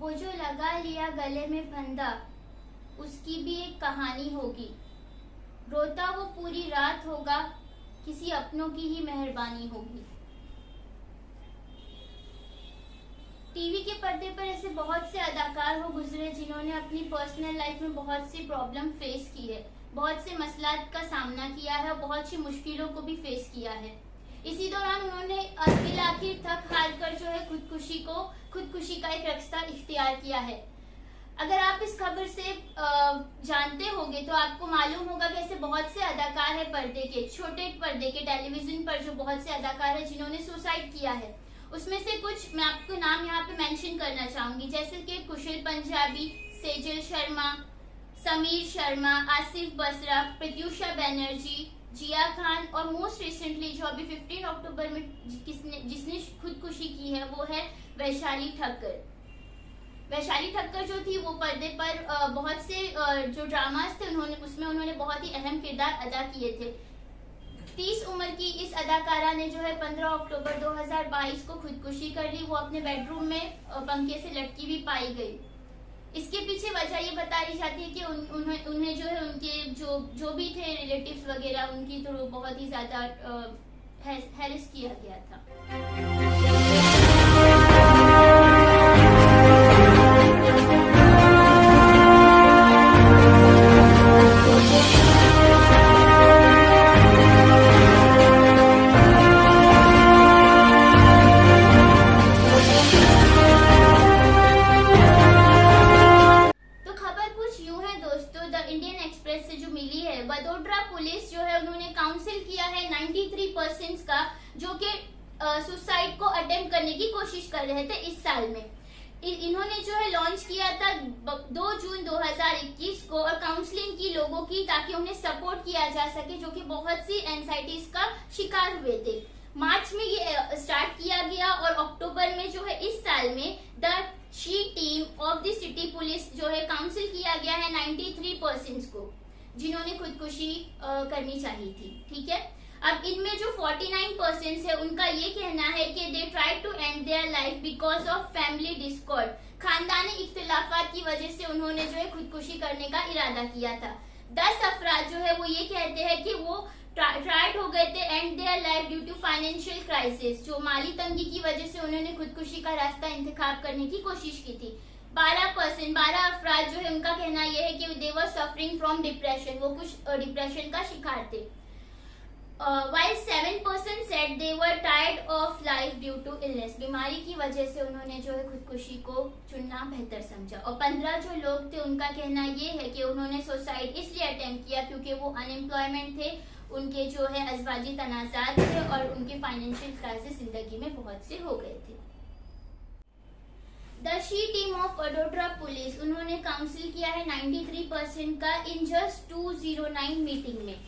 वो जो लगा लिया गले में फंदा, उसकी भी एक कहानी होगी। रोता वो पूरी रात होगा, किसी अपनों की ही मेहरबानी होगी। टीवी के पर्दे पर ऐसे बहुत से अदाकार हो गुजरे जिन्होंने अपनी पर्सनल लाइफ में बहुत सी प्रॉब्लम फेस की है, बहुत से मसलात का सामना किया है और बहुत सी मुश्किलों को भी फेस किया है। इसी दौरान उन्होंने आखिर थक हार कर जो है खुदकुशी का एक रास्ता इख्तियार किया है। अगर आप इस खबर से जानते होंगे तो आपको मालूम होगा कि ऐसे बहुत से अदाकार है पर्दे के, छोटे पर्दे के, टेलीविजन पर जो बहुत से अदाकार है जिन्होंने सुसाइड किया है। उसमें से कुछ मैं आपको नाम यहाँ पे मेंशन करना चाहूंगी, जैसे कि कुशल पंजाबी, सेजल शर्मा, समीर शर्मा, आसिफ बसरा, प्रत्युषा बनर्जी, जिया खान और मोस्ट रिसेंटली जो अभी 15 अक्टूबर में जिसने खुदकुशी की है वो है वैशाली ठक्कर। वैशाली ठक्कर जो थी वो पर्दे पर बहुत से जो ड्रामास थे उसमें उन्होंने बहुत ही अहम किरदार अदा किए थे। 30 उम्र की इस अदाकारा ने जो है 15 अक्टूबर 2022 को खुदकुशी कर ली। वो अपने बेडरूम में पंखे से लटकी भी पाई गई। इसके पीछे वजह ये बताई जाती है कि उन्हें जो है उनके जो भी थे रिलेटिव्स वगैरह उनकी तो बहुत ही ज्यादा हैरेस किया गया था। से जो मिली है, वडोदरा पुलिस जो है उन्होंने काउंसिल किया है 93% का जो कि सुसाइड को अटेम्प्ट करने की कोशिश कर रहे थे इस साल में। इन्होंने जो है लॉन्च किया था 2 जून 2021 को और काउंसलिंग की लोगों की ताकि उन्हें सपोर्ट किया जा सके जो कि बहुत सी एंजाइटीज का शिकार हुए थे। मार्च में ये स्टार्ट किया गया और अक्टूबर में जो है इस साल में the she team of the city police जो है काउंसिल किया गया है 93% को जिन्होंने खुदकुशी करनी चाहिए थी। ठीक है, अब इनमें जो 49% है उनका ये कहना है कि they try to end their life because of family discord, खानदानी इख्तिलाफात की वजह से उन्होंने जो है खुदकुशी करने का इरादा किया था। 10 अफराद जो है वो ये कहते हैं कि वो ट्राइड हो गए थे end their life due to financial crisis, जो माली तंगी की वजह से उन्होंने खुदकुशी का रास्ता इंतखाब करने की कोशिश की थी। 12 अफराद जो है उनका कहना यह है कि दे वर सफरिंग फ्रॉम डिप्रेशन, वो कुछ डिप्रेशन का शिकार थे। while 7% said they were tired of life due to illness, बीमारी की वजह से उन्होंने जो है खुदकुशी को चुनना बेहतर समझा। और 15 जो लोग थे उनका कहना ये है कि उन्होंने सुसाइड इसलिए अटेम्प्ट किया क्योंकि वो अनएम्प्लॉयमेंट थे, उनके जो है अज़वाजी तनाज़ात थे और उनके फाइनेंशियल क्राइसिस जिंदगी में बहुत से हो गए थे। The she team of Vadodara police उन्होंने काउंसिल किया है 93% का इन जस्ट 209 मीटिंग में।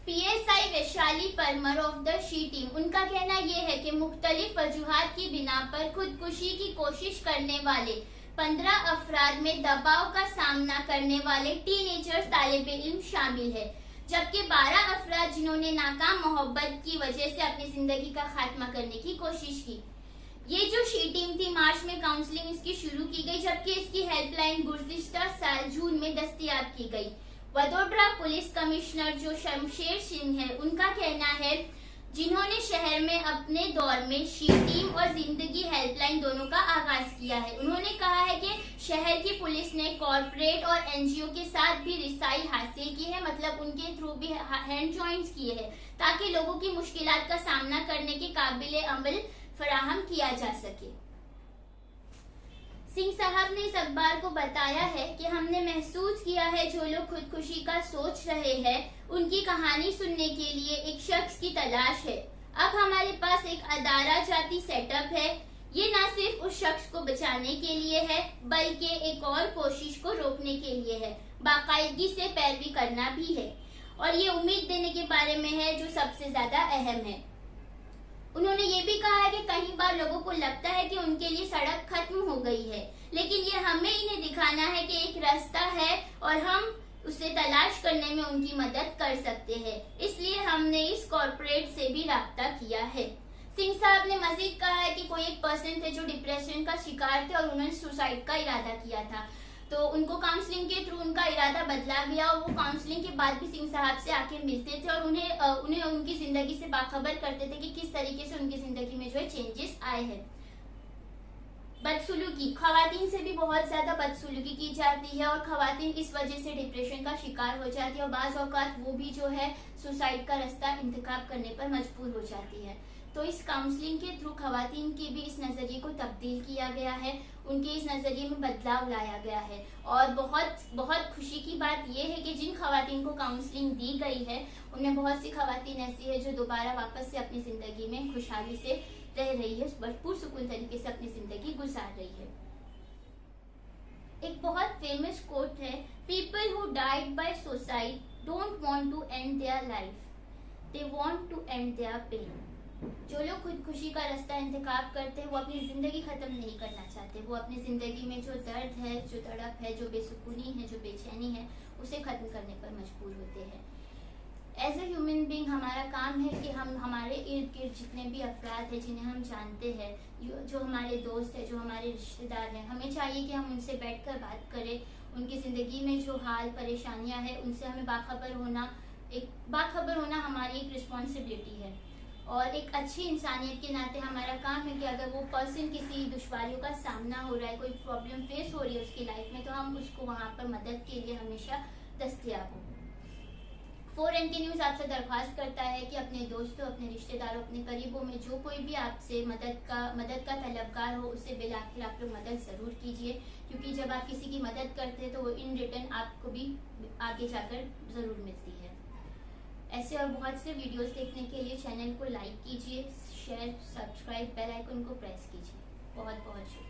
PSI Vaishali Parmar of the she team उनका कहना यह है कि मुख्तलिफ वजूहात की बिना पर खुदकुशी की कोशिश करने वाले 15 अफराद में दबाव का सामना करने वाले टीनेजर्स तालिबे इल्म शामिल है, जबकि 12 अफराद जिन्होंने नाकाम मोहब्बत की वजह से अपनी जिंदगी का खात्मा करने की कोशिश की। ये जो शी टीम थी मार्च में काउंसलिंग इसकी शुरू की गई, जबकि इसकी हेल्पलाइन गुज़िश्ता साल जून में दस्तयाब की गई। वडोदरा पुलिस कमिश्नर जो शमशेर सिंह है उनका कहना है जिन्होंने शहर में अपने दौर में शी टीम और जिंदगी हेल्पलाइन दोनों का आगाज किया है। उन्होंने कहा है कि शहर की पुलिस ने कॉर्पोरेट और NGO के साथ भी रिसाई हासिल की है, मतलब उनके थ्रू भी हैंड जॉइंट्स किए हैं ताकि लोगों की मुश्किलात का सामना करने के काबिल अमल फराहम किया जा सके। सिंह साहब ने इस अखबार को बताया है कि हमने महसूस किया है जो लोग खुदकुशी का सोच रहे हैं उनकी कहानी सुनने के लिए एक शख्स की तलाश है। अब हमारे पास एक अदारा जाती सेटअप है। ये न सिर्फ उस शख्स को बचाने के लिए है बल्कि एक और कोशिश को रोकने के लिए है, बाकायदगी से पैरवी करना भी है और ये उम्मीद देने के बारे में है जो सबसे ज्यादा अहम है। उन्होंने ये भी कहा है कि कई बार लोगों को लगता है कि उनके लिए सड़क खत्म हो गई है, लेकिन ये हमें इन्हें दिखाना है कि एक रास्ता है और हम उसे तलाश करने में उनकी मदद कर सकते हैं। इसलिए हमने इस कॉर्पोरेट से भी राब्ता किया है। सिंह साहब ने मजीद कहा है कि कोई एक पर्सन थे जो डिप्रेशन का शिकार थे और उन्होंने सुसाइड का इरादा किया था, तो उनको काउंसलिंग के थ्रू उनका इरादा बदला गया और वो काउंसलिंग के बाद भी सिंह साहब से आके मिलते थे और उन्हें उनकी जिंदगी से बाखबर करते थे कि किस तरीके से उनकी जिंदगी में जो है चेंजेस आए हैं। बदसलूकी, खवातीन से भी बहुत ज्यादा बदसलूकी की जाती है और खवातीन इस वजह से डिप्रेशन का शिकार हो जाती है और बाज औकात वो भी जो है सुसाइड का रास्ता इंतखाब करने पर मजबूर हो जाती है। तो इस काउंसलिंग के थ्रू खवातीन के भी इस नजरिए को तब्दील किया गया है, उनके इस नजरिए में बदलाव लाया गया है। और बहुत बहुत खुशी की बात यह है कि जिन खवातीन को काउंसलिंग दी गई है उनमें बहुत सी खवातीन ऐसी है जो दोबारा वापस से अपनी जिंदगी में खुशहाली से रह रही है, पुरसुकून तरीके से अपनी जिंदगी गुजार रही है। एक बहुत फेमस कोट है, people who died by suicide don't want to end their life, they want to end their pain. जो लोग खुदकुशी का रास्ता इंतखाब करते हैं वो अपनी जिंदगी खत्म नहीं करना चाहते, वो अपनी जिंदगी में जो दर्द है, जो तड़प है, जो बेसुकूनी है, जो बेचैनी है, उसे खत्म करने पर मजबूर होते हैं। एज ए ह्यूमन बीइंग हमारा काम है कि हम हमारे इर्द गिर्द जितने भी अफराद हैं जिन्हें हम जानते हैं, जो हमारे दोस्त हैं, जो हमारे रिश्तेदार हैं, हमें चाहिए कि हम उनसे बैठकर बात करें, उनकी ज़िंदगी में जो हाल परेशानियां हैं उनसे हमें बाखबर होना हमारी एक रिस्पॉन्सिबिलिटी है। और एक अच्छी इंसानियत के नाते हमारा काम है कि अगर वो पर्सन किसी दुश्वारियों का सामना हो रहा है, कोई प्रॉब्लम फेस हो रही है उसकी लाइफ में, तो हम उसको वहाँ पर मदद के लिए हमेशा दस्तयाब हों। 4NK न्यूज़ आपसे दरख्वास्त करता है कि अपने दोस्तों, अपने रिश्तेदारों, अपने करीबों में जो कोई भी आपसे मदद का तलबगार हो उससे बिलाखिर आप लोग मदद ज़रूर कीजिए, क्योंकि जब आप किसी की मदद करते हैं तो वो इन रिटर्न आपको भी आगे जाकर ज़रूर मिलती है। ऐसे और बहुत से वीडियोस देखने के लिए चैनल को लाइक कीजिए, शेयर, सब्सक्राइब, बेल आइकन को प्रेस कीजिए। बहुत बहुत शुक्रिया।